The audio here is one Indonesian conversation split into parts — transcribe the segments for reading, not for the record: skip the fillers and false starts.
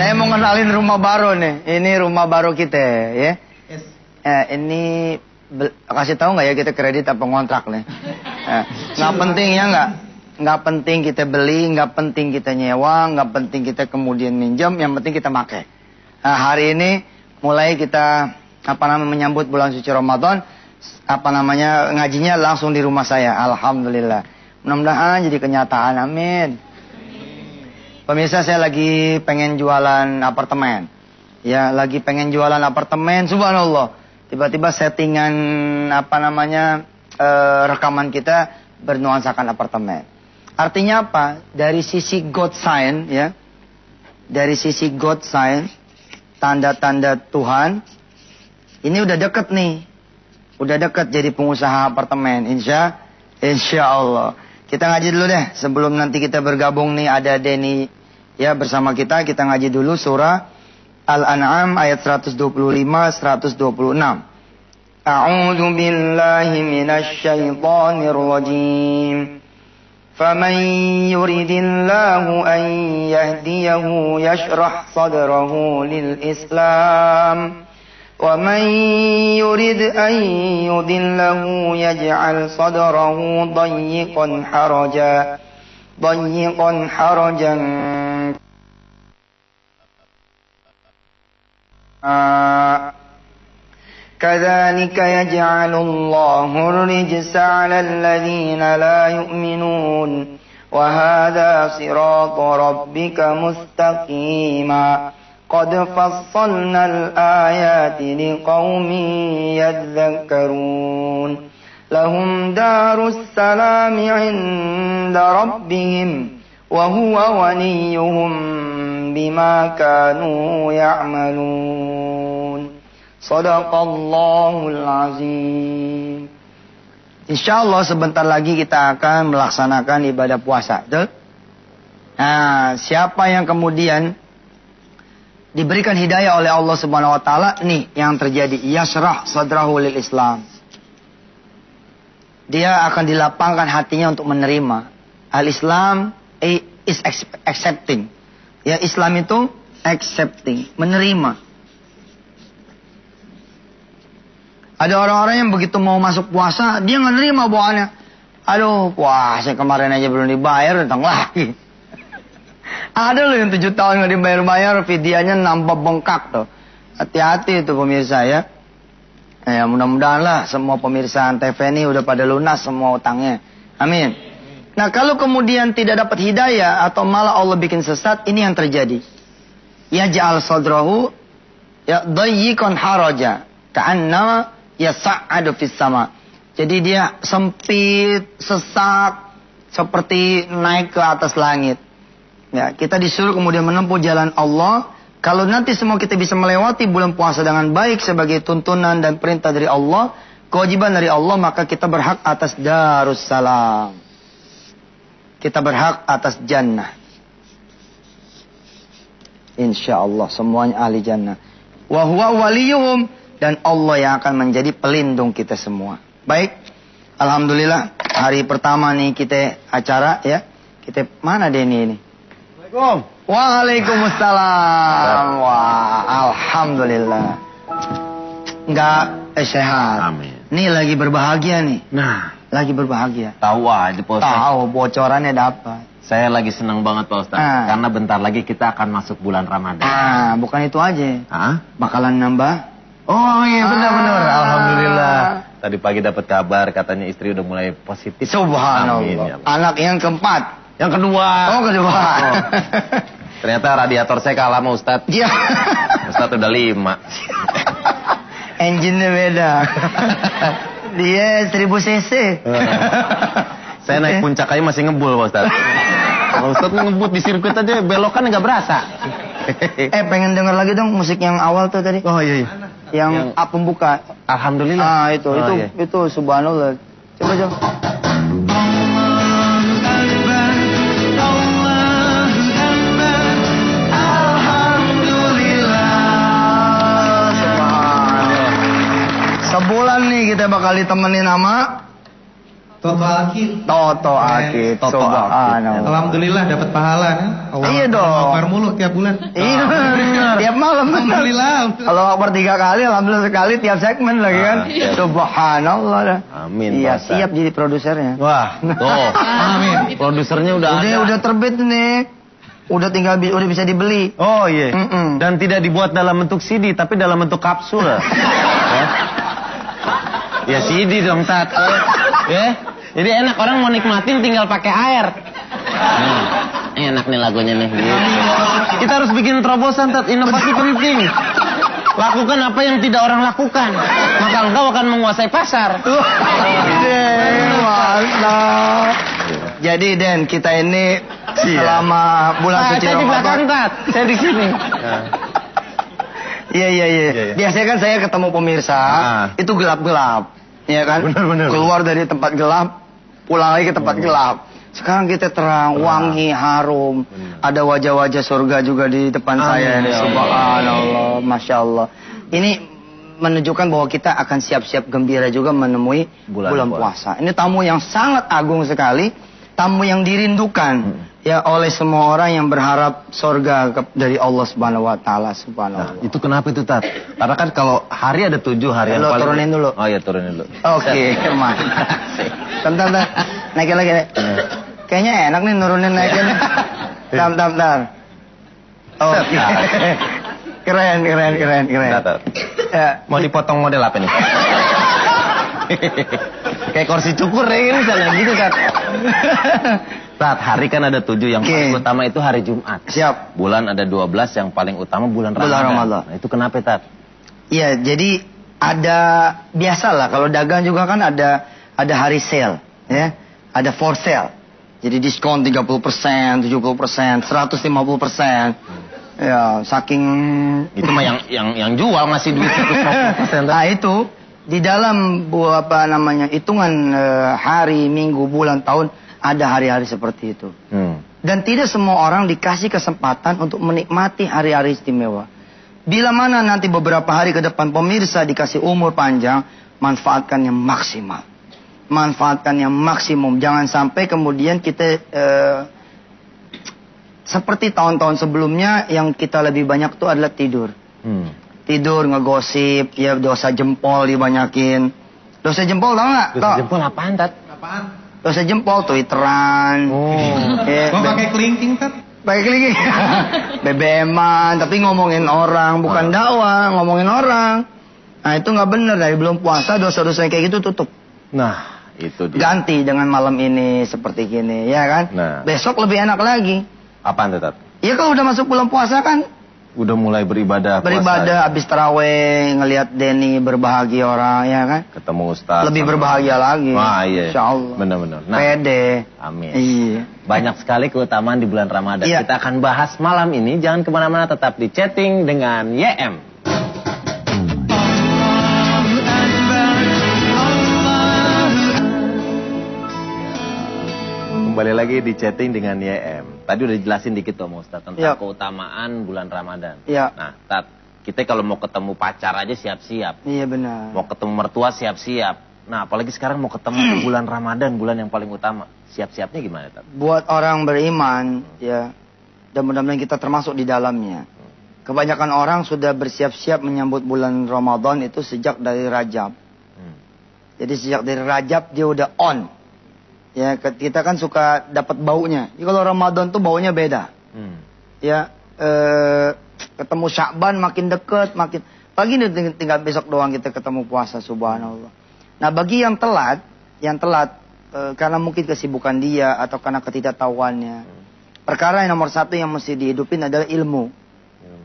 Saya mau kenalin rumah baru nih. Ini rumah baru kita ya. Yes. Ini kasih tahu nggak ya kita kredit apa ngontrak nih? Nggak penting ya nggak? Nggak penting kita beli, nggak penting kita nyewa, nggak penting kita kemudian minjem. Yang penting kita pakai. Nah, hari ini mulai kita menyambut bulan suci Ramadan. Ngajinya langsung di rumah saya. Alhamdulillah. Mudah-mudahan jadi kenyataan. Amin. Pemirsa, saya lagi pengen jualan apartemen. Ya, lagi pengen jualan apartemen. Subhanallah. Tiba-tiba settingan rekaman kita bernuansakan apartemen. Artinya apa? Dari sisi God sign, ya. Dari sisi God sign, tanda-tanda Tuhan. Ini udah deket nih. Udah deket jadi pengusaha apartemen. Insya Allah. Kita ngaji dulu deh. Sebelum nanti kita bergabung nih ada Denny ya bersama kita. Kita ngaji dulu surah Al-An'am ayat 125-126. A'udzu billahi minasy syaithanir rajim. Faman yuridillahu an yahdiyahu yashrah sadrahu lil Islam. وَمَنْ يُرِدْ أَنْ يُضِلَّهُ يَجْعَلْ صَدْرَهُ ضَيِّقًا حَرَجًا كَذَلِكَ يَجْعَلُ اللَّهُ الرِّجْسَ عَلَى الَّذِينَ لَا يُؤْمِنُونَ وَهَذَا صِرَاطُ رَبِّكَ مُسْتَقِيمًا قد فصلنا الآيات لقوم يذكرون لهم دار السلام عند ربهم وهو وليهم بما كانوا يعملون صدق الله العظيم. Insyaallah sebentar lagi kita akan melaksanakan ibadah puasa. Betul? Nah, siapa yang kemudian diberikan hidayah oleh Allah Subhanahu wa taala, nih yang terjadi, yasrah sadrahu lil Islam. Dia akan dilapangkan hatinya untuk menerima. Al-Islam is accepting. Ya, Islam itu accepting, menerima. Ada orang-orang yang begitu mau masuk puasa, dia nggak nerima bawaannya. Aduh, puasa kemarin aja belum dibayar, datang lagi. Ada loh yang 7 tahun nggak dibayar-bayar, videonya nampak bengkak tuh. Hati-hati itu pemirsa ya. Ya mudah-mudahan lah semua pemirsa Antv ini udah pada lunas semua utangnya. Amin. Nah kalau kemudian tidak dapat hidayah atau malah Allah bikin sesat, ini yang terjadi. Ya ja'al sadrahu ya dayyiqan haraja ka'anna yas'adu fis sama. Jadi dia sempit, sesak, seperti naik ke atas langit. Ya, kita disuruh kemudian menempuh jalan Allah. Kalau nanti semua kita bisa melewati bulan puasa dengan baik sebagai tuntunan dan perintah dari Allah, kewajiban dari Allah, maka kita berhak atas Darussalam. Kita berhak atas jannah. Insya Allah semuanya ahli jannah. Wa huwa waliyuhum, dan Allah yang akan menjadi pelindung kita semua. Baik, alhamdulillah hari pertama nih kita acara ya. Kita mana Denny ini? Waalaikumsalam. Wah, alhamdulillah. Enggak sehat. Amin. Nih lagi berbahagia nih. Nah, lagi berbahagia. tahu aja Pak Ustaz. Tahu bocorannya dapat. Saya lagi senang banget Pak Ustaz. Karena bentar lagi kita akan masuk bulan Ramadan. Bukan itu aja. Hah? Bakalan nambah. Oh iya benar-benar. Alhamdulillah. Tadi pagi dapat kabar katanya istri udah mulai positif. Subhanallah. Amin, ya. Anak yang keempat. Yang kedua. Oh kedua. Oh. Ternyata radiator saya kalah sama Ustadz. Iya. Ustadz udah 5. Engine-nya beda. Dia 1000 cc. Saya naik puncak aja masih ngebul Pak Ustadz. Kalau Ustadz ngebut di sirkuit aja belokan nggak berasa. Pengen denger lagi dong musik yang awal tuh tadi. Oh iya. Yang pembuka. Alhamdulillah. Itu subhanallah. Coba. Sebulan nih kita bakal ditemenin sama Toto Akid. Toto Akid. Toto Subhanallah. Alhamdulillah dapat pahala kan? Iya dong. Akbar mulu tiap bulan. Iya, tiap malam. Alhamdulillah. Kalau Akbar 3 kali, alhamdulillah sekali tiap segmen lagi kan. Subhanallah dah. Amin. Iya, Pak Ustadz. siap jadi produsernya. Wah, tuh. Amin. Produsernya udah ada. Udah terbit nih. Udah tinggal udah bisa dibeli. Oh iya. Mm-mm. Dan tidak dibuat dalam bentuk CD, tapi dalam bentuk kapsul. Ya CD dong, Tat. Ya. Jadi enak, orang mau nikmatin tinggal pakai air. Enak nih lagunya nih. Kita harus bikin terobosan, Tat. Inovasi penting. Lakukan apa yang tidak orang lakukan, maka engkau akan menguasai pasar. Mantap. Jadi Den, kita ini selama bulan suci Saya di belakang, Ramadan. Tat. Saya di sini. Iya. Biasanya kan saya ketemu pemirsa, itu gelap-gelap. Iya kan? Benar. Keluar dari tempat gelap, pulang lagi ke tempat gelap. Sekarang kita terang, wangi, harum. Ada wajah-wajah surga juga di depan saya ini. Subhanallah, Masya Allah. Ini menunjukkan bahwa kita akan siap-siap gembira juga menemui bulan puasa. Ini tamu yang sangat agung sekali. Tamu yang dirindukan ya oleh semua orang yang berharap surga dari Allah Subhanahu wa taala. Subhanallah. Nah, itu kenapa itu, Tat? Karena kan kalau hari ada 7 hari yang paling... turunin dulu. Oh iya, turunin dulu. Oke, mantap. Bentar. Naikin lagi. Kayaknya enak nih nurunin naikin. Bentar. Oke. Keren. Tat. Mau dipotong model apa nih? Kayak kursi cukur ya, ini misalnya gitu, Tat. Tat, hari kan ada 7, yang paling utama itu hari Jumat. Siap. Bulan ada 12, yang paling utama bulan Ramadan. Nah, itu kenapa, Tat? Iya, jadi ada biasalah kalau dagang juga kan ada hari sale, ya. Ada for sale. Jadi diskon 30%, 70%, 150%. Ya, saking Itu mah yang jual ngasih duit 150%. Nah, itu di dalam hitungan hari, minggu, bulan, tahun ada hari-hari seperti itu. Dan tidak semua orang dikasih kesempatan untuk menikmati hari-hari istimewa. Bila mana nanti beberapa hari ke depan pemirsa dikasih umur panjang, manfaatkan yang maksimal. Manfaatkan yang maksimum. Jangan sampai kemudian kita seperti tahun-tahun sebelumnya yang kita lebih banyak itu adalah tidur. Tidur, ngegosip, ya dosa jempol dibanyakin. Dosa jempol tau nggak? Dosa jempol apaan, Tat? Apaan? Dosa jempol, Twitteran. Kok pakai kelingking, Tat? Pakai kelingking. BBM-an, tapi ngomongin orang, bukan dakwah, ngomongin orang. Nah itu nggak bener, dari belum puasa dosa-dosa yang kayak gitu tutup. Nah, itu dia. Ganti dengan malam ini seperti gini, ya kan? Nah. Besok lebih enak lagi. Apaan tuh, Tat? Ya kalau udah masuk bulan puasa kan, Udah mulai beribadah. beribadah, habis taraweh, ngelihat Denny berbahagia orang, ya kan? Ketemu Ustaz. Lebih berbahagia lagi. Wah, iya. Insya Allah. Benar-benar. Nah, Pede. amin. Iya. Banyak sekali keutamaan di bulan Ramadan. Iya. Kita akan bahas malam ini. Jangan kemana-mana, tetap di chatting dengan YM. Kembali lagi di chatting dengan YM. Tadi udah jelasin dikit tuh Ustaz tentang keutamaan bulan Ramadan. Iya. Nah, Tat, kita kalau mau ketemu pacar aja siap-siap. Iya benar. Mau ketemu mertua siap-siap. Nah, apalagi sekarang mau ketemu bulan Ramadan, bulan yang paling utama. Siap-siapnya gimana, Tat? Buat orang beriman, ya, dan mudah-mudahan kita termasuk di dalamnya. Kebanyakan orang sudah bersiap-siap menyambut bulan Ramadan itu sejak dari Rajab. Jadi sejak dari Rajab dia udah on. Ya, kita kan suka dapat baunya. Jadi kalau Ramadan tuh baunya beda. Ya, ketemu Sya'ban makin deket, makin pagi nih tinggal besok doang kita ketemu puasa, subhanallah. Nah, bagi yang telat karena mungkin kesibukan dia atau karena ketidaktahuannya. Perkara yang nomor satu yang mesti dihidupin adalah ilmu.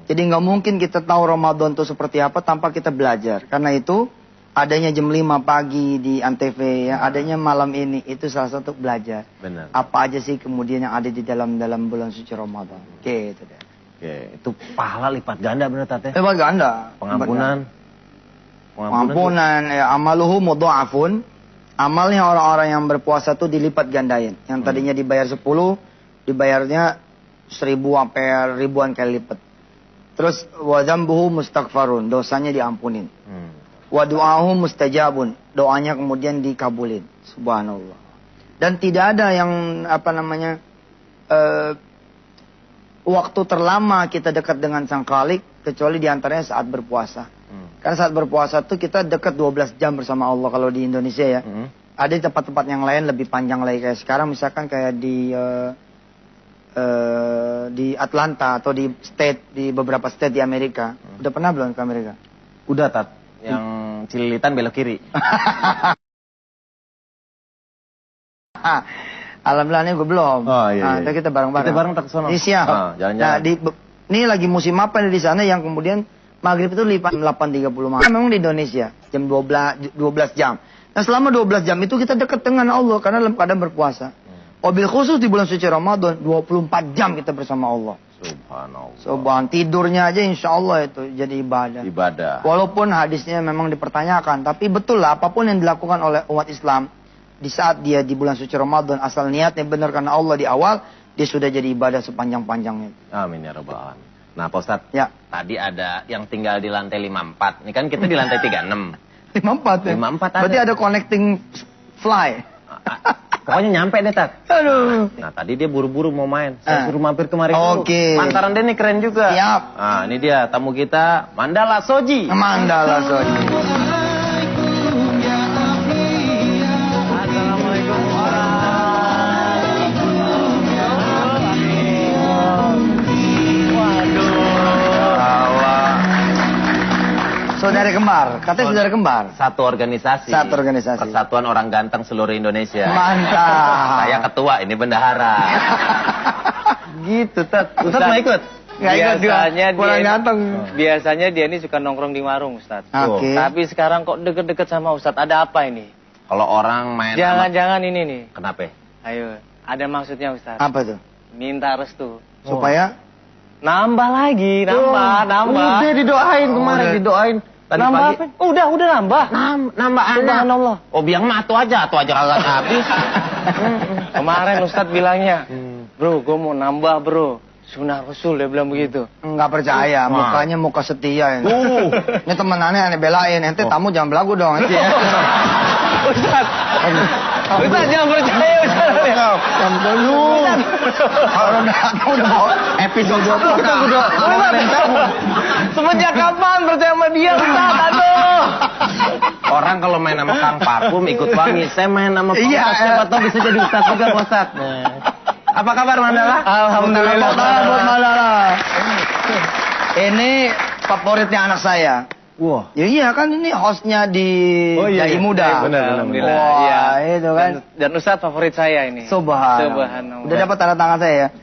Jadi nggak mungkin kita tahu Ramadan itu seperti apa tanpa kita belajar. Karena itu adanya jam 5 pagi di Antv, ya, adanya malam ini itu salah satu belajar. Benar. Apa aja sih kemudian yang ada di dalam bulan suci Ramadan. Oke, itu deh. Oke, itu pahala lipat ganda bener, Tat, ya? Lipat ganda. Pengampunan. Pengampunan, ya, amaluhu mudha'afun. Amalnya orang-orang yang berpuasa tuh dilipat gandain. Yang tadinya dibayar 10, dibayarnya 1000 sampai ribuan kali lipat. Terus wa dzambuhu mustaghfarun, dosanya diampunin. Wa du'ahu mustajabun, doanya kemudian dikabulin. Subhanallah. Dan tidak ada yang waktu terlama kita dekat dengan Sang Khalik kecuali diantaranya saat berpuasa. Karena saat berpuasa tuh kita dekat 12 jam bersama Allah kalau di Indonesia ya. Ada di tempat-tempat yang lain lebih panjang lagi kayak sekarang misalkan kayak di Atlanta atau di beberapa state di Amerika. Udah pernah belum ke Amerika? Udah Tat, yang Cililitan belok kiri. Alhamdulillah ini gue belum. Oh, iya, iya. Ntar kita bareng-bareng. Kita bareng tak kesana. Siap. Jalan-jalan. Nah, ini lagi musim apa di sana yang kemudian maghrib itu 8.30 malam. Memang di Indonesia jam 12 jam. Nah selama 12 jam itu kita dekat dengan Allah karena dalam keadaan berpuasa. Wabil khusus di bulan suci Ramadan 24 jam kita bersama Allah. Subhanallah. Tidurnya aja insya Allah itu jadi ibadah. Walaupun hadisnya memang dipertanyakan, tapi betul lah apapun yang dilakukan oleh umat Islam di saat dia di bulan suci Ramadan asal niatnya benar karena Allah di awal, dia sudah jadi ibadah sepanjang-panjangnya. Amin ya rabbal alamin. Nah Pak Ustadz, ya. Tadi ada yang tinggal di lantai 54. Ini kan kita di lantai 36. 54 ya? 54 ada. Berarti ada connecting fly. Pokoknya nyampe deh Tat. Aduh. Nah tadi dia buru-buru mau main. Saya suruh mampir kemari dulu. Oke. Pantaran dia nih keren juga. Siap. Nah ini dia tamu kita, Mandala Soji. Mandala Soji. Saudara kembar, katanya saudara kembar. Satu organisasi. Persatuan Orang Ganteng seluruh Indonesia. Mantap. Saya ketua, ini bendahara. Gitu, Tat. Ustadz mau ikut? Nggak ikut juga. Kurang ganteng. Biasanya dia ini suka nongkrong di warung, Ustadz. Oke. Tapi sekarang kok deket-deket sama Ustadz, ada apa ini? Kalau orang main Jangan-jangan ini nih. Kenapa? Ayo, ada maksudnya Ustadz. Apa tuh? Minta restu. Supaya? Nambah lagi, nambah. Udah didoain kemarin, didoain. Tadi nambah pagi. apa? Udah nambah. Nambah anak. Subhanallah. Oh biang mah atu aja kagak habis. Kemarin Ustadz bilangnya, bro, gue mau nambah bro. Sunnah Rasul, dia bilang begitu. Enggak percaya, mukanya muka setia ini. Ini temenannya aneh belain, ente tamu jangan belagu dong. Ustadz jangan percaya Ustadz. Jangan dulu. Kalau udah mau episode 20 udah. Semenjak kapan percaya sama dia Ustadz? Aduh. Orang kalau main sama Kang Parfum ikut wangi, saya main sama Pak Ustadz, siapa tahu bisa jadi Ustadz juga Pak Ustadz. Apa kabar Mandala? Alhamdulillah. Buat Mandala. Ini favoritnya anak saya. Wah. Ya iya kan ini hostnya di Dai Muda. Benar. Wah, Iya. itu kan. Dan Ustadz favorit saya ini. Subhanallah. Udah dapat tanda tangan saya ya.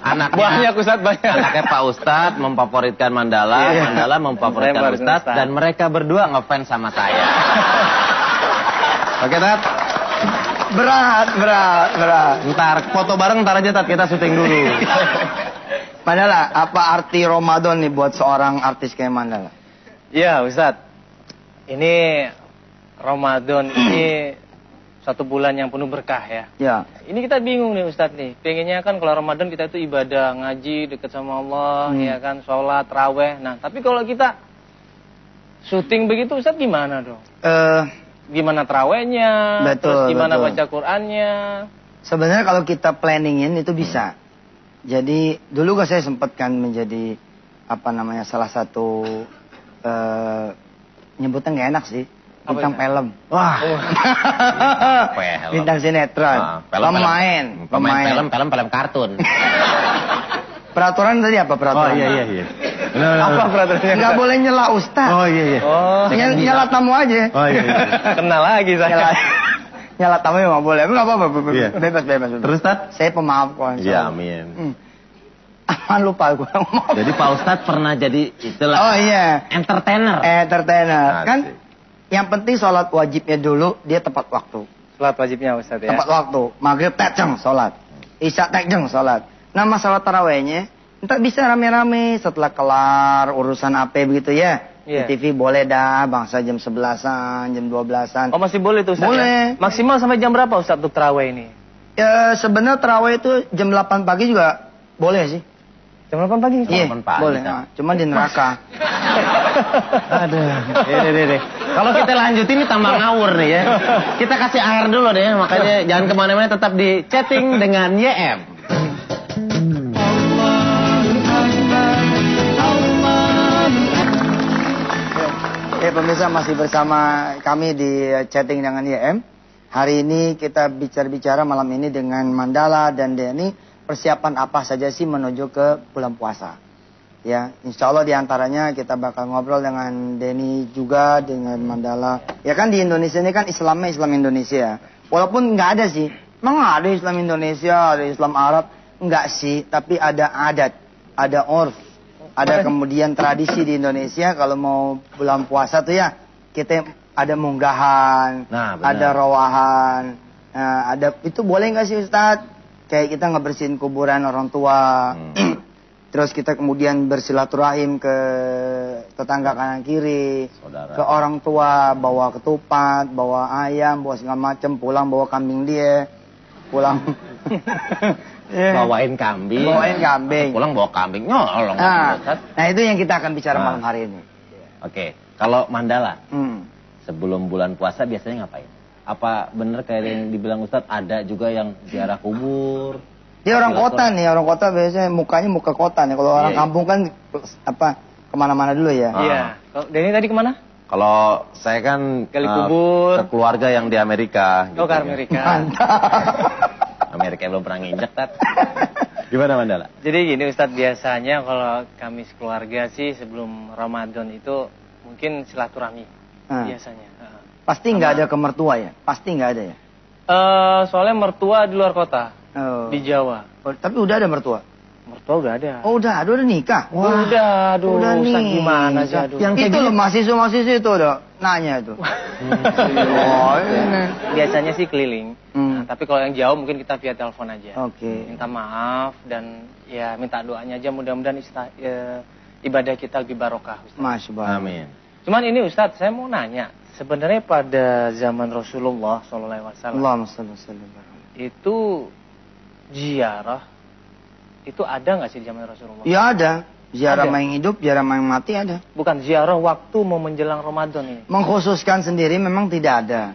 Anaknya, banyak Ustadz, banyak. Anaknya Pak Ustadz memfavoritkan Mandala, Mandala memfavoritkan Ustadz, dan mereka berdua ngefans sama saya. Oke Tat? Berat. Ntar foto bareng ntar aja Tat, kita syuting dulu. Mandala, apa arti Ramadan nih buat seorang artis kayak Mandala? Iya Ustadz, ini Ramadan ini satu bulan yang penuh berkah ya. Ya. Ini kita bingung nih Ustadz nih, pengennya kan kalau Ramadan kita itu ibadah, ngaji, dekat sama Allah, ya kan, sholat, raweh. Nah, tapi kalau kita syuting begitu Ustadz gimana dong? Gimana terawihnya, terus gimana baca Qur'annya? Sebenarnya kalau kita planningin itu bisa. Jadi dulu saya sempat kan menjadi salah satu nyebutnya nggak enak sih, bintang film. Wah. Bintang sinetron. Pemain film kartun. Peraturan tadi apa peraturan? Oh iya. Apa peraturannya? Nggak boleh nyela Ustadz. Oh iya. Oh, nyela tamu aja. Oh iya. Kenal lagi saya. Nyala tamu memang boleh. Enggak apa-apa. Bebas. Terus Tat? Saya pemaaf kok. Ya amin. Aman lupa gue ngomong. Jadi Pak Ustadz pernah jadi itulah. Oh iya. Entertainer. Kan yang penting sholat wajibnya dulu dia tepat waktu. Sholat wajibnya Ustadz ya. Tepat waktu. Maghrib tekjeng sholat. Isya tekjeng sholat. Nah masalah tarawehnya, entar bisa rame-rame setelah kelar urusan AP begitu ya. Di TV boleh dah, bangsa jam 11-an, jam 12-an. Oh masih boleh tuh Ustadz? Boleh. Ya? Maksimal sampai jam berapa Ustadz untuk taraweh ini? Ya sebenarnya taraweh itu jam 8 pagi juga boleh sih. Jam 8 pagi? Iya, boleh. Cuman di neraka. Aduh. Kalau kita lanjutin ini tambah ngawur nih ya. Kita kasih air dulu deh, makanya jangan kemana-mana, tetap di chatting dengan YM. Pemirsa masih bersama kami di chatting dengan YM. Hari ini kita bicara malam ini dengan Mandala dan Denny. Persiapan apa saja sih menuju ke bulan puasa? Ya, insya Allah diantaranya kita bakal ngobrol dengan Denny juga, dengan Mandala. Ya kan di Indonesia ini kan Islamnya Islam Indonesia. Walaupun nggak ada sih, emang nggak ada Islam Indonesia, ada Islam Arab. Nggak sih, tapi ada adat, ada urf. Ada kemudian tradisi di Indonesia kalau mau bulan puasa tuh ya kita ada munggahan, ada rawahan, ada itu boleh nggak sih Ustadz? Kayak kita ngebersihin kuburan orang tua, terus kita kemudian bersilaturahim ke tetangga kanan kiri, saudara, ke orang tua, bawa ketupat, bawa ayam, bawa segala macam, pulang bawa kambing dia, pulang. Bawain kambing. Pulang bawa kambing nyolong. Nah itu yang kita akan bicara malam hari ini. Oke. Kalau Mandala, sebelum bulan puasa biasanya ngapain? Apa bener kayak yang dibilang Ustadz, ada juga yang ziarah kubur? Dia orang kota nih, orang kota biasanya mukanya muka kota nih. Kalau orang kampung kan kemana-mana dulu ya. Iya. Denny tadi kemana? Kalau saya kan gali kubur, ke keluarga yang di Amerika. Gitu, ke Amerika. Amerika belum pernah nginjek, Tat. Gimana Mandala? Jadi gini Ustadz, biasanya kalau kami sekeluarga sih sebelum Ramadan itu mungkin silaturahmi biasanya. Pasti nggak ada ke mertua ya? Pasti nggak ada ya? Soalnya mertua di luar kota, di Jawa. Tapi udah ada mertua? Mertua udah ada. Oh udah nikah? Wah, udah Ustadz gimana sih? Yang itu loh mahasiswa itu udah nanya itu. Biasanya sih keliling. Nah, tapi kalau yang jauh mungkin kita via telepon aja. Minta maaf dan ya minta doanya aja, mudah-mudahan ibadah kita lebih barokah. Masya Allah. Amin. Cuman ini Ustadz, saya mau nanya, sebenarnya pada zaman Rasulullah SAW itu ziarah itu ada nggak sih di zaman Rasulullah? Ya ada. Ziarah yang hidup, ziarah yang mati ada. Bukan ziarah waktu mau menjelang Ramadan ini. Mengkhususkan sendiri memang tidak ada.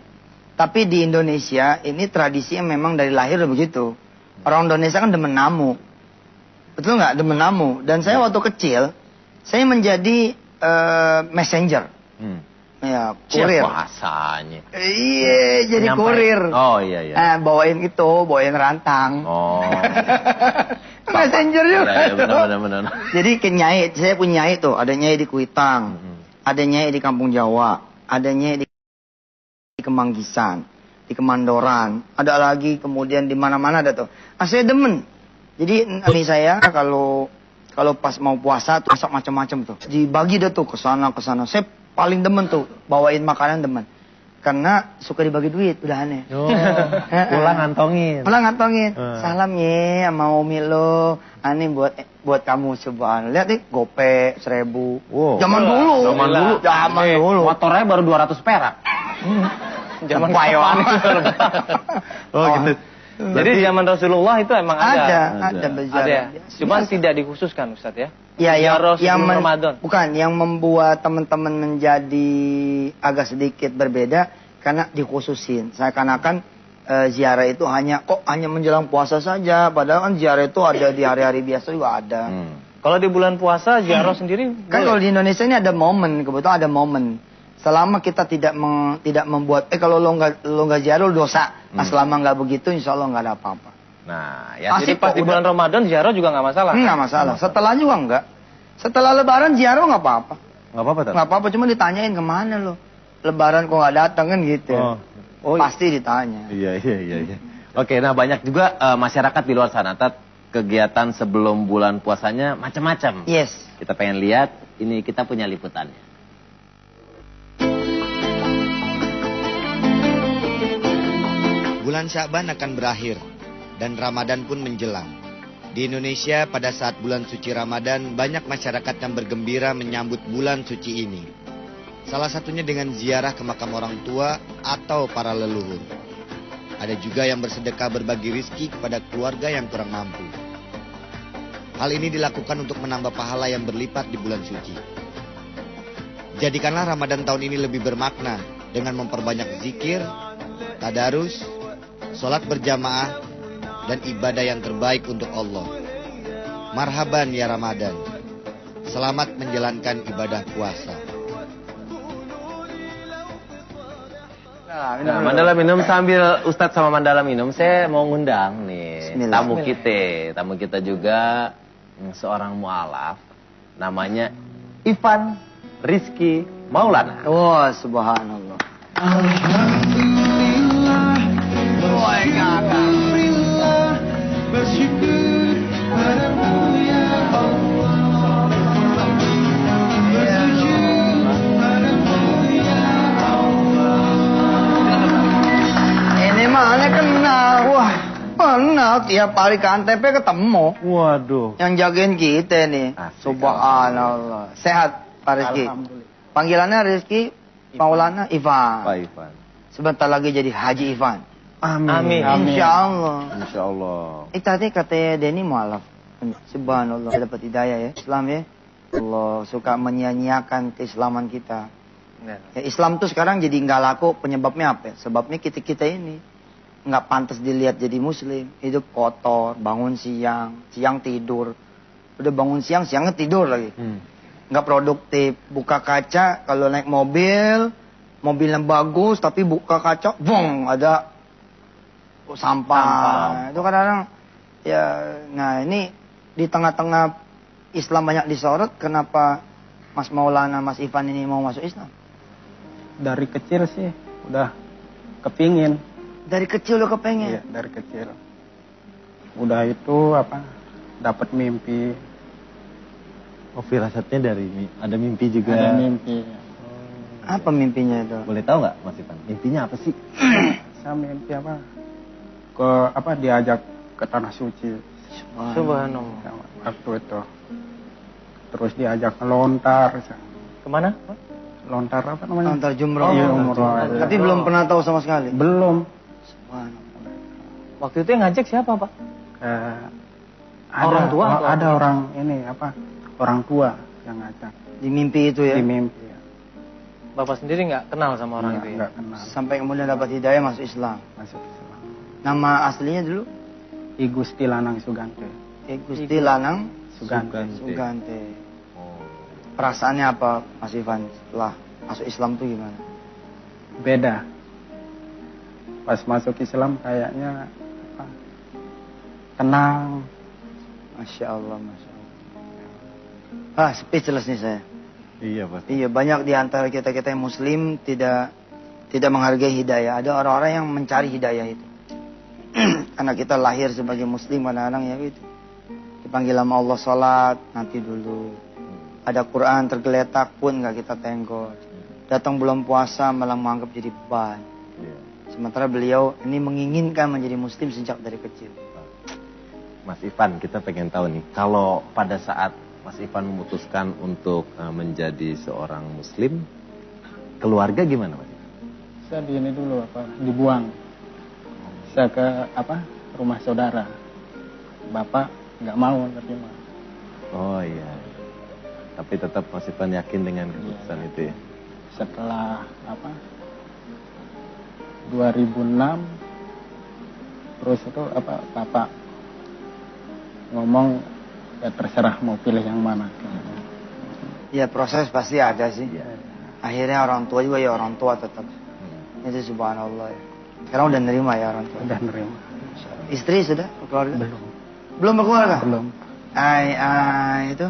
Tapi di Indonesia ini tradisi yang memang dari lahir udah begitu. Orang Indonesia kan demen namu. Betul nggak? Demen namu. Dan saya waktu kecil, saya menjadi messenger. Ya, kurir. Bahasanya. Iya, jadi kurir. Oh iya. Bawain rantang. Oh. Messenger juga. Iya, benar. Jadi ke nyai, saya punya nyai tuh, ada nyai di Kuitang, ada nyai di Kampung Jawa, ada nyai di Kemanggisan, di Kemandoran, ada lagi kemudian di mana-mana ada tuh. Saya demen. Jadi ini saya kalau pas mau puasa tuh masak macam-macam tuh. Dibagi deh tuh ke sana. Saya paling demen tuh bawain makanan demen. Karena suka dibagi duit, udah aneh. Pulang ngantongin. Salam ya sama umi lo. Aneh buat kamu cobaan. Lihat nih, gope 1.000. Wow. Zaman dulu. Motornya baru 200 perak. Zaman kapan itu? Gitu. Jadi zaman Rasulullah itu emang ada. Ada. Cuman tidak dikhususkan Ustadz ya. Ya, yang Ramadan. Bukan, yang membuat teman-teman menjadi agak sedikit berbeda karena dikhususin. Seakan-akan ziarah itu hanya menjelang puasa saja, padahal kan ziarah itu ada di hari-hari biasa juga ada. Kalau di bulan puasa ziarah sendiri kan kalau di Indonesia ini ada momen, kebetulan ada momen. Selama kita tidak membuat kalau lo nggak ziarah lo dosa. Nah, selama nggak begitu insya Allah nggak ada apa-apa. Nah, ya jadi pas di bulan Ramadan ziarah juga nggak masalah. Nggak masalah. Setelah juga enggak. Setelah Lebaran ziarah nggak apa-apa. Nggak apa-apa, cuma ditanyain kemana lo. Lebaran kok nggak datang kan gitu. Oh, pasti ditanya. Iya. Oke, nah banyak juga masyarakat di luar sana, kegiatan sebelum bulan puasanya macam-macam. Yes. Kita pengen lihat, ini kita punya liputannya. Bulan Sya'ban akan berakhir dan Ramadan pun menjelang. Di Indonesia pada saat bulan suci Ramadan banyak masyarakat yang bergembira menyambut bulan suci ini. Salah satunya dengan ziarah ke makam orang tua atau para leluhur. Ada juga yang bersedekah berbagi rizki kepada keluarga yang kurang mampu. Hal ini dilakukan untuk menambah pahala yang berlipat di bulan suci. Jadikanlah Ramadan tahun ini lebih bermakna dengan memperbanyak zikir, tadarus, sholat berjamaah, dan ibadah yang terbaik untuk Allah. Marhaban ya Ramadan. Selamat menjalankan ibadah puasa. Nah, Mandala minum sambil Ustadz sama Mandala minum, saya mau ngundang nih Bismillah. tamu kita juga seorang mualaf, namanya Ivan Rizky Maulana. Wah, subhanallah. Ini mah aneh kenal. Wah, kenal. Tiap hari ke Antep ketemu. Waduh. Yang jagain kita nih. Asik. Subhanallah. Sehat Pak Rizky. Panggilannya Rizky Maulana Ivan. Pak Ivan. Sebentar lagi jadi Haji Ivan. Amin. Insya Allah. Insya Allah. Tadi katanya Denny mualaf. Subhanallah. Kita dapat hidayah ya. Islam ya. Allah suka menyia-nyiakan keislaman kita. Ya, Islam tuh sekarang jadi nggak laku. Penyebabnya apa? Sebabnya kita ini nggak pantas dilihat jadi muslim. Hidup kotor, bangun siang, siang tidur. Udah bangun siang, siangnya tidur lagi. Nggak produktif. Buka kaca, kalau naik mobil, mobilnya bagus, tapi buka kaca, bong, ada sampah. Itu kadang-kadang, ya, nah ini di tengah-tengah Islam banyak disorot, kenapa Mas Maulana, Mas Ivan ini mau masuk Islam? Dari kecil sih udah kepingin. Dari kecil lo kepengen? Iya, dari kecil. Udah itu apa? Dapat mimpi. Oh, firasatnya dari ada mimpi juga. Ada mimpi. Apa mimpinya itu? Boleh tahu nggak, Mas Ivan? Mimpinya apa sih? Saya mimpi apa? Diajak ke tanah suci. Subhanallah. Waktu itu. Terus diajak lontar. Kemana? Lontar apa namanya? Antar jumroh. Iya, umroh. Tapi belum pernah tahu sama sekali? Belum. Subhanallah. Waktu itu yang ngajak siapa, Pak? Orang tua atau ada orang ini apa? Orang tua yang ngajak. Di mimpi itu ya? Di mimpi. Ya. Bapak sendiri nggak kenal sama orang itu ya? Nggak kenal. Sampai kemudian dapat hidayah masuk Islam. Masuk Islam. Nama aslinya dulu? I Gusti Lanang Sugante. Gusti Lanang Sugante. Sugante. Oh. Perasaannya apa Mas Ivan setelah masuk Islam tuh gimana? Beda. Pas masuk Islam kayaknya apa, tenang. Masya Allah, Masya Allah. Speechless nih saya. Iya, Pak. Iya, banyak di antara kita-kita yang muslim tidak menghargai hidayah. Ada orang-orang yang mencari hidayah itu. Karena kita lahir sebagai muslim, kadang-kadang ya gitu. Dipanggil sama Allah sholat, nanti dulu. Ada Quran tergeletak pun nggak kita tengok. Datang bulan puasa malah menganggap jadi beban. Iya. Sementara beliau ini menginginkan menjadi muslim sejak dari kecil. Mas Ivan, kita pengen tahu nih, kalau pada saat Mas Ivan memutuskan untuk menjadi seorang muslim, keluarga gimana, Mas Ivan? Saya di ini dulu apa? Dibuang. Saya ke apa? Rumah saudara. Bapak nggak mau nerima. Oh iya. Tapi tetap Mas Ivan yakin dengan keputusan itu ya? Setelah apa? 2006 terus itu apa? Bapak ngomong ya terserah mau pilih yang mana. Ya proses pasti ada sih. Akhirnya orang tua juga ya orang tua tetap. Itu subhanallah ya. Sekarang udah nerima ya orang tua. Udah nerima. Istri sudah berkeluarga? Belum. Belum berkeluarga? Belum. Itu.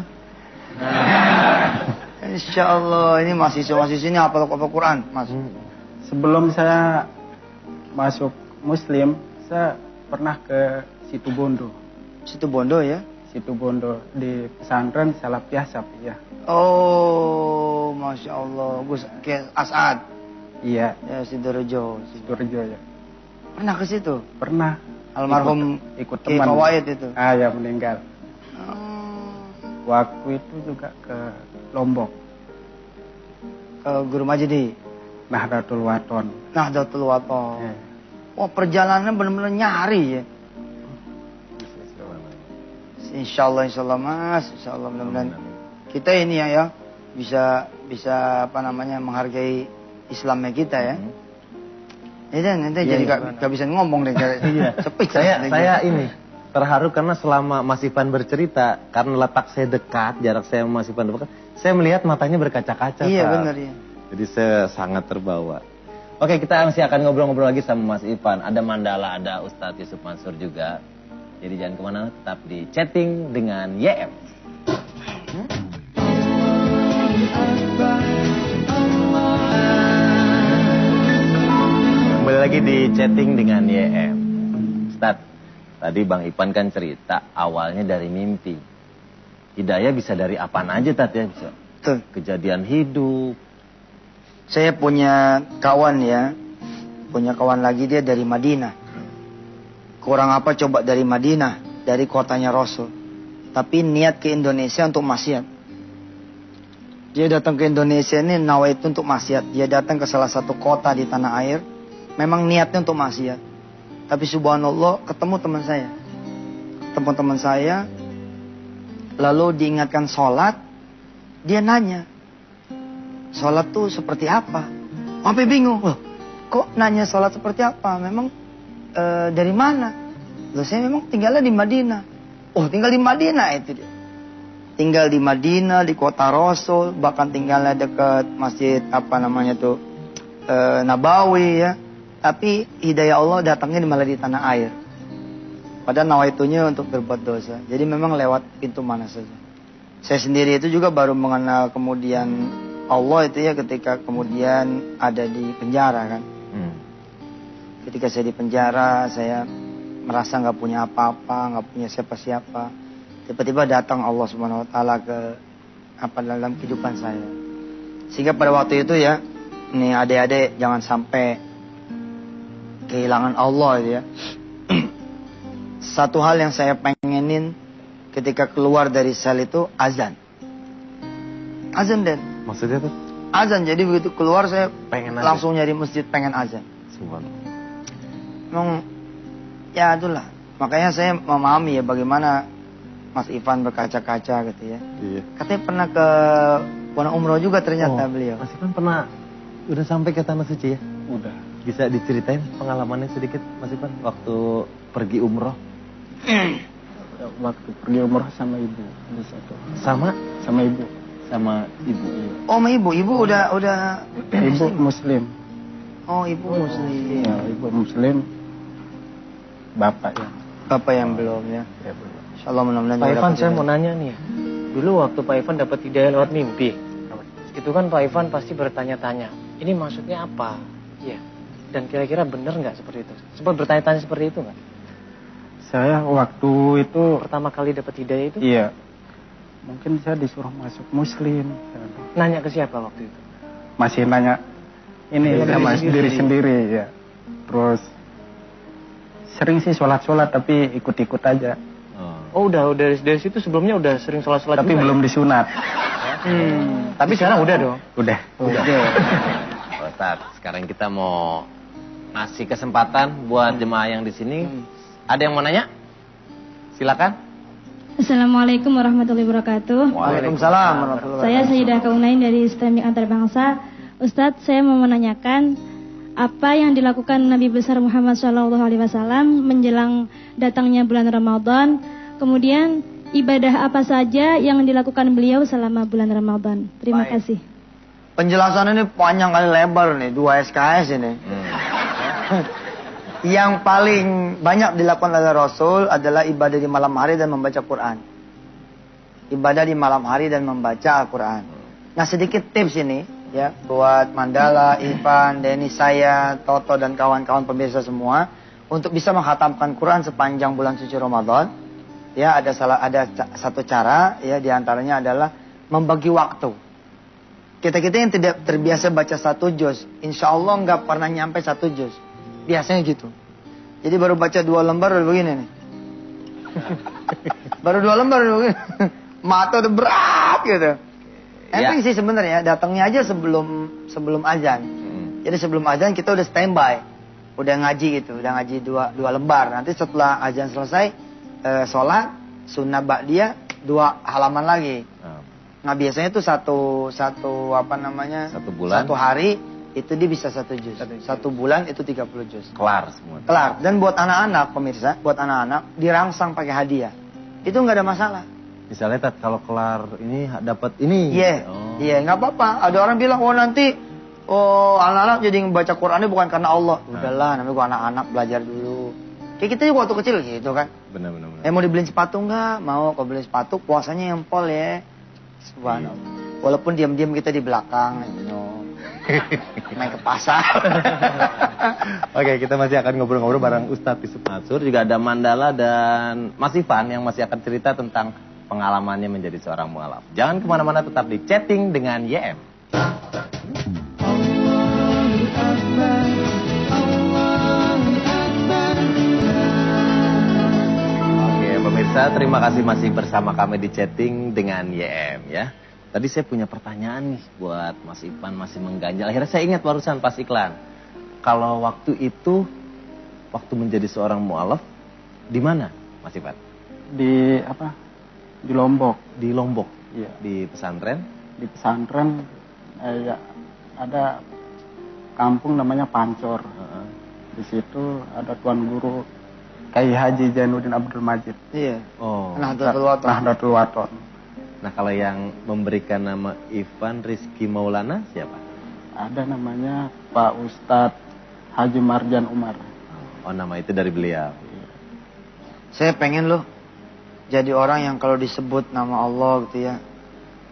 Insya Allah ini mahasiswa-mahasiswa ini hafal Quran, Mas. Sebelum saya masuk Muslim, saya pernah ke Situbondo. Situbondo ya? Situbondo di pesantren Salafiyah Sapiyah. Oh, Masya Allah. Gus As'ad. Iya, Ya, Sidorejo. Sidoarjo ya. Pernah ke situ? Pernah. Almarhum ikut Kiai teman. Fawaid itu. Ya meninggal. Waktu itu juga ke Lombok, Ke Guru Majdi. Nahdlatul Wathon. Nahdlatul Wathon. Ya. Wah, perjalanan benar-benar nyari ya. Insya Allah Mas. Insya Allah mudah-mudahan kita ini ya bisa bisa menghargai Islamnya kita ya. Nanti jadi gak bisa ngomong deh. Sepik saya ini terharu karena selama Mas Ivan bercerita, karena letak saya dekat, jarak saya sama Mas Ivan dekat, saya melihat matanya berkaca-kaca. Iya benar ya. Jadi saya sangat terbawa. Oke, kita masih akan ngobrol-ngobrol lagi sama Mas Ivan. Ada Mandala, ada Ustadz Yusuf Mansur juga. Jadi jangan kemana, tetap di Chatting dengan YM. Kembali lagi di Chatting dengan YM. Ustadz, tadi Bang Ivan kan cerita awalnya dari mimpi. Hidayah bisa dari apaan aja, Tat, ya? Bisa Betul. kejadian hidup. Saya punya kawan ya. Punya kawan lagi, dia dari Madinah. Kurang apa coba dari Madinah, dari kotanya Rasul. Tapi niat ke Indonesia untuk maksiat. Dia datang ke Indonesia ini nawaitu untuk maksiat. Dia datang ke salah satu kota di tanah air. Memang niatnya untuk maksiat. Tapi subhanallah ketemu teman saya. Ketemu teman saya. Lalu diingatkan sholat. Dia nanya. Sholat tuh seperti apa? Sampai bingung. Loh, kok nanya sholat seperti apa? Memang dari mana? Loh, saya memang tinggalnya di Madinah. Oh, tinggal di Madinah itu dia. Tinggal di Madinah, di kota Rasul. Bahkan tinggalnya dekat masjid Nabawi ya. Tapi hidayah Allah datangnya malah di tanah air. Padahal nawaitunya untuk berbuat dosa. Jadi memang lewat pintu mana saja. Saya sendiri itu juga baru mengenal kemudian Allah itu ya ketika kemudian ada di penjara kan. Ketika saya di penjara, saya merasa nggak punya apa-apa, nggak punya siapa-siapa. Tiba-tiba datang Allah Subhanahu Wa Taala ke dalam kehidupan saya. Sehingga pada waktu itu ya, nih adik-adik jangan sampai kehilangan Allah ya. Satu hal yang saya pengenin ketika keluar dari sel itu azan. Azan Den. Maksudnya tuh? Azan, jadi begitu keluar saya Pengen langsung nyari masjid pengen azan. Subhanallah. Memang ya itulah. Makanya saya memahami ya bagaimana Mas Ivan berkaca-kaca gitu ya. Iya. Katanya pernah ke Pondok Umroh juga ternyata beliau. Mas Ivan pernah udah sampai ke Tanah Suci ya? Udah. Bisa diceritain pengalamannya sedikit Mas Ivan waktu pergi umroh? Waktu pergi umroh sama ibu di satu. Sama ibu. Sama ibu. Oh, sama ibu. Ibu udah Ibu Muslim. Oh, ibu Muslim. Ya, ibu Muslim. Bapak yang Belum ya. ya belum. Insyaallah mudah-mudahan Pak juga Ivan, dapat saya hidayah. mau nanya nih ya. Dulu waktu Pak Ivan dapat hidayah lewat mimpi, itu kan Pak Ivan pasti bertanya-tanya, ini maksudnya apa? Iya. Dan kira-kira benar nggak seperti itu? Sempat bertanya-tanya seperti itu nggak? Saya waktu itu Pertama kali dapat hidayah itu? iya. Mungkin saya disuruh masuk Muslim. Nanya ke siapa waktu itu? Masih nanya ini sama diri sendiri ya. Terus sering sih sholat-sholat tapi ikut-ikut aja. Oh, udah dari situ sebelumnya udah sering sholat-sholat Tapi juga, belum ya? disunat. Tapi sekarang udah dong. Udah. Ustaz, sekarang kita mau ngasih kesempatan buat jemaah yang di sini. Ada yang mau nanya? Silakan. Assalamualaikum warahmatullahi wabarakatuh. Waalaikumsalam warahmatullahi Saya Sayyidah Kaunain dari STEMIK Antarbangsa. Ustadz, saya mau menanyakan apa yang dilakukan Nabi besar Muhammad SAW menjelang datangnya bulan Ramadan. Kemudian ibadah apa saja yang dilakukan beliau selama bulan Ramadan. Terima kasih. Penjelasan ini panjang kali lebar nih, 2 SKS ini. Yang paling banyak dilakukan oleh Rasul adalah ibadah di malam hari dan membaca Quran. Ibadah di malam hari dan membaca Al-Quran. Nah, sedikit tips ini ya buat Mandala, Ivan, Denny, saya, Toto dan kawan-kawan pemirsa semua untuk bisa menghatamkan Quran sepanjang bulan suci Ramadan. Ya, ada satu cara ya, diantaranya adalah membagi waktu. Kita yang tidak terbiasa baca 1 juz, insya Allah nggak pernah nyampe 1 juz. Biasanya gitu. Jadi baru baca 2 lembar udah begini nih. Baru 2 lembar udah begini. Mata udah berat gitu. Enteng sih sebenarnya, datangnya aja sebelum azan. Jadi sebelum azan kita udah standby. Udah ngaji gitu, udah ngaji 2 lembar. Nanti setelah azan selesai, sholat, sunnah ba'diyah 2 halaman lagi. Nah biasanya tuh satu apa namanya? Satu bulan. Satu hari itu dia bisa 1 juz. 1 bulan itu 30 juz. Kelar semua. Kelar. Dan buat anak-anak pemirsa, buat anak-anak dirangsang pakai hadiah. Itu nggak ada masalah. Misalnya Tat, kalau kelar ini dapat ini. Iya, Oh. iya nggak apa-apa. Ada orang bilang, nanti anak-anak jadi membaca Qurannya bukan karena Allah. Udahlah, namanya gua anak-anak belajar dulu. Kayak kita juga waktu kecil gitu kan. Benar. Mau dibeliin sepatu nggak? Mau. Kalau beli sepatu puasanya yang pol ya. Subhanallah. Walaupun diam-diam kita di belakang, main ke pasar. Oke, kita masih akan ngobrol-ngobrol bareng Ustadz Yusuf Mansur. Juga ada Mandala dan Mas Ivan yang masih akan cerita tentang pengalamannya menjadi seorang mualaf. Jangan kemana-mana, tetap di Chatting dengan YM. Oke, pemirsa, terima kasih masih bersama kami di Chatting dengan YM ya. Tadi saya punya pertanyaan nih buat Mas Ivan, masih mengganjal. Akhirnya saya ingat barusan pas iklan. Kalau waktu itu, waktu menjadi seorang mualaf, di mana Mas Ivan? Di Lombok. Di Lombok? Iya. Di pesantren? Di pesantren ada kampung namanya Pancor. Di situ ada tuan guru Kiai Haji Zainuddin Abdul Majid. Iya. Oh. Nahdlatul Wathon. Nah, kalau yang memberikan nama Ivan Rizky Maulana siapa? Ada namanya Pak Ustadz Haji Marjan Umar. Oh, nama itu dari beliau. Saya pengen loh jadi orang yang kalau disebut nama Allah gitu ya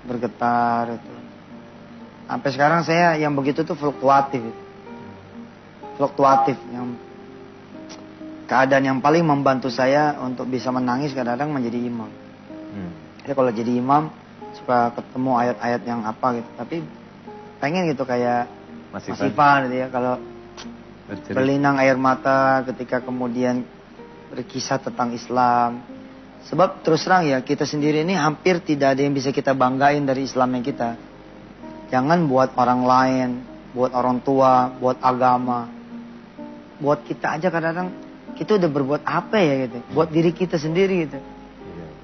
bergetar itu. Sampai sekarang saya yang begitu tuh fluktuatif. Fluktuatif yang keadaan yang paling membantu saya untuk bisa menangis kadang-kadang menjadi imam. Jadi kalau jadi imam suka ketemu ayat-ayat yang apa gitu. Tapi pengen gitu kayak Mas Ivan gitu ya. Kalau berlinang air mata ketika kemudian berkisah tentang Islam. Sebab terus terang ya kita sendiri ini hampir tidak ada yang bisa kita banggain dari Islamnya kita. Jangan buat orang lain, buat orang tua, buat agama. Buat kita aja kadang-kadang kita udah berbuat apa ya gitu. Buat diri kita sendiri gitu.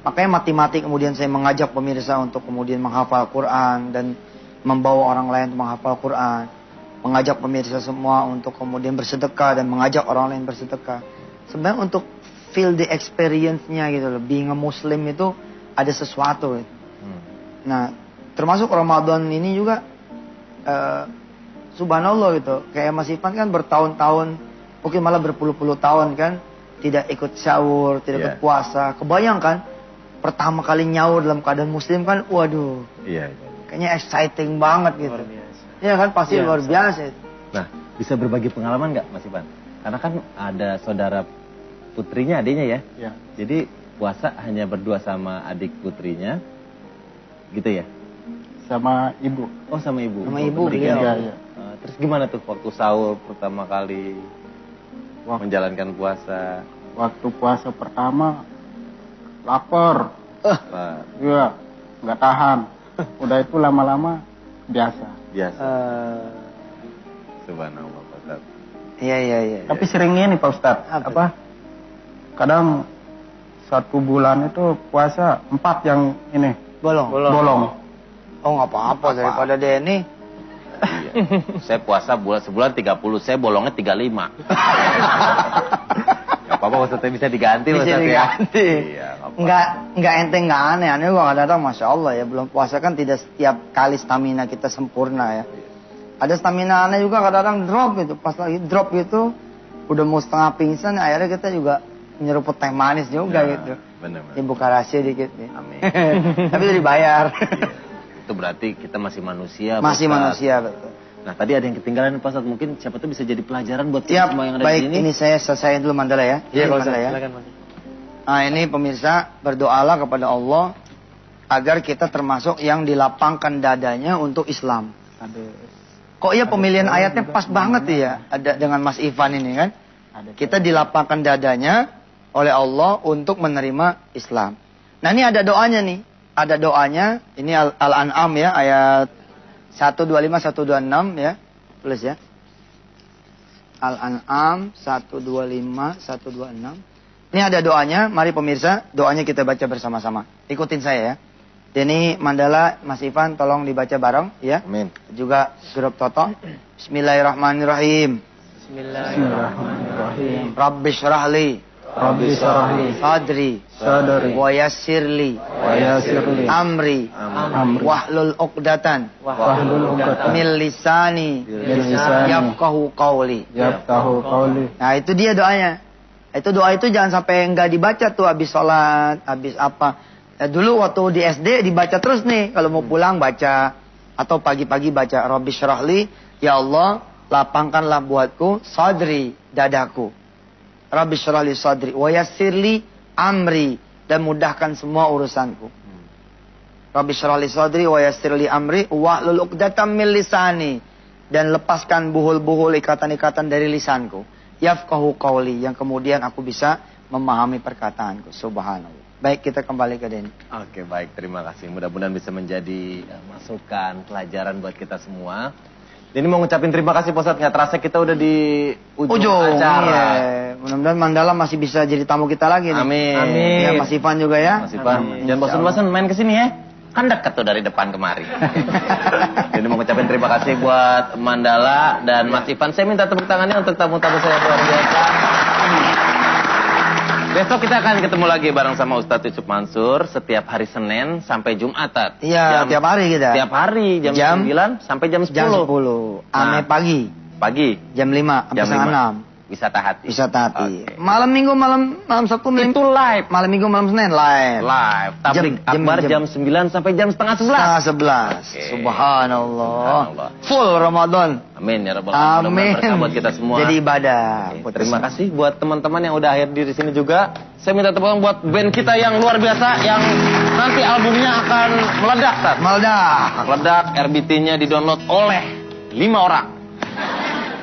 Makanya mati-mati kemudian saya mengajak pemirsa untuk kemudian menghafal Quran dan membawa orang lain untuk menghafal Quran. Mengajak pemirsa semua untuk kemudian bersedekah dan mengajak orang lain bersedekah. Sebenarnya untuk feel the experience-nya gitu loh. Being a Muslim itu ada sesuatu gitu. Nah, termasuk Ramadan ini juga subhanallah gitu. Kayak Mas Ivan kan bertahun-tahun, mungkin malah berpuluh-puluh tahun kan tidak ikut sahur, tidak ikut puasa. Kebayangkan pertama kali nyaur dalam keadaan Muslim kan, waduh. Kayaknya exciting banget gitu. Iya kan pasti luar biasa itu. Nah, bisa berbagi pengalaman nggak Mas Ivan? Karena kan ada saudara putrinya, adiknya ya. Iya. Jadi puasa hanya berdua sama adik putrinya, gitu ya? Sama ibu. Oh, sama ibu. Sama ibu beliau. Iya. Terus gimana tuh waktu sahur pertama kali menjalankan puasa? Waktu puasa pertama lapar. Wah, Iya, nggak tahan. Udah itu lama-lama biasa. biasa. Subhanallah, Pak Ustadz. Iya. Tapi sering ini Pak Ustadz. Apa? Kadang 1 bulan itu puasa 4 yang ini Bolong. Oh nggak apa-apa daripada Denny. Iya. Saya puasa sebulan 30, saya bolongnya 35. Gak apa-apa Ustadz, bisa diganti Bisa Ustadz diganti. ya. Iya, Nggak enteng, nggak aneh. Aneh gua kadang-kadang Masya Allah ya. Belum puasa kan tidak setiap kali stamina kita sempurna ya. Ada stamina aneh juga kadang-kadang drop gitu. Pas lagi drop gitu, udah mau setengah pingsan, akhirnya kita juga nyeruput teh manis juga gitu. Bener. Dibuka rahasia dikit nih. Amin. Tapi udah dibayar. Itu berarti kita masih manusia. Masih Pak Ustadz. manusia betul. Nah, tadi ada yang ketinggalan Pak Ustadz. Mungkin siapa tuh bisa jadi pelajaran buat kita Siap, semua yang ada baik. di sini. Ini saya selesaiin dulu Mandala ya. Iya, Pak Mandala Ustadz. ya. Silakan, Mas. Nah ini pemirsa, berdoalah kepada Allah agar kita termasuk yang dilapangkan dadanya untuk Islam. Kok ya pemilihan ayatnya pas banget ya ada dengan Mas Ivan ini kan. Kita dilapangkan dadanya oleh Allah untuk menerima Islam. Nah ini ada doanya nih. Ada doanya, ini Al-An'am ya, ayat 125, 126 ya. Tulis ya. Al-An'am 125, 126. Ini ada doanya, mari pemirsa, doanya kita baca bersama-sama. Ikutin saya ya. Ini Mandala, Mas Ivan tolong dibaca bareng ya. Amin. Juga grup Toto. Bismillahirrahmanirrahim. Bismillahirrahmanirrahim. Rabbi syrahli Rabbi syrahli sadri sadri wa yassirli wa yassirli amri amri wahlul uqdatan wahlul 'uqdatam min lisani min lisani yafqahu qawli. yafqahu qawli. Nah, itu dia doanya. Itu doa itu jangan sampai enggak dibaca tuh habis sholat, habis apa. Ya, dulu waktu di SD dibaca terus nih. Kalau mau pulang baca. Atau pagi-pagi baca. Rabbi syrahli. Ya Allah, lapangkanlah buatku sadri, dadaku. Rabbi syrahli sadri. Wa yassirli amri. Dan mudahkan semua urusanku. Rabbi syrahli sadri wa yassirli amri. Wahlul uqdatam min lisani. Dan lepaskan buhul-buhul ikatan-ikatan dari lisanku. Yafqahu qawli. Yang kemudian aku bisa memahami perkataanku. Subhanallah. Baik, kita kembali ke Denny. Oke, baik. Terima kasih. Mudah-mudahan bisa menjadi masukan, pelajaran buat kita semua. Denny mau ngucapin terima kasih, Pak Ustadz. Nggak terasa kita udah di ujung acara. Iya. Mudah-mudahan Mandala masih bisa jadi tamu kita lagi nih. Amin. Ya, Mas Ivan juga ya. Mas Ivan, jangan bosan-bosan main kesini ya. Kan dekat tuh dari depan kemari. Jadi mau ngucapin terima kasih buat Mandala dan Mas Ivan. Saya minta tepuk tangannya untuk tamu-tamu saya yang luar biasa. Besok kita akan ketemu lagi bareng sama Ustadz Yusuf Mansur setiap hari Senin sampai Jumat. Iya, tiap hari kita. Tiap hari jam 9 sampai jam 10. Jam 10. Ame pagi. Pagi. Jam 5 sampai setengah 6. Wisata hati. Wisata hati. Oke. Malam Minggu, malam Sabtu, Minggu. Itu live. Malam Minggu, malam Senin live. Live. Tablik akbar jam 9 sampai jam setengah 11. Setengah 11. Oke. Subhanallah. Full Ramadan. Amin ya rabbal alamin. Amin. Berkah buat kita semua. Jadi ibadah. Oke, terima kasih buat teman-teman yang udah hadir di sini juga. Saya minta tepuk tangan buat band kita yang luar biasa yang nanti albumnya akan meledak, Tat. Meledak, RBT-nya di-download oleh 5 orang.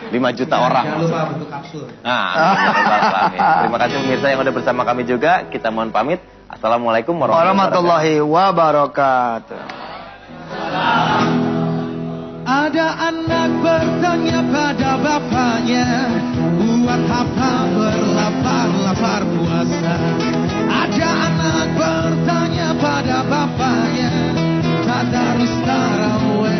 5 juta orang. Jangan lupa bentuk kapsul. Nah, terima kasih pemirsa yang udah bersama kami juga. Kita mohon pamit. Assalamualaikum warahmatullahi wabarakatuh. Ada anak bertanya pada bapaknya, buat apa berlapar-lapar puasa? Ada anak bertanya pada bapaknya, tadarus tarawih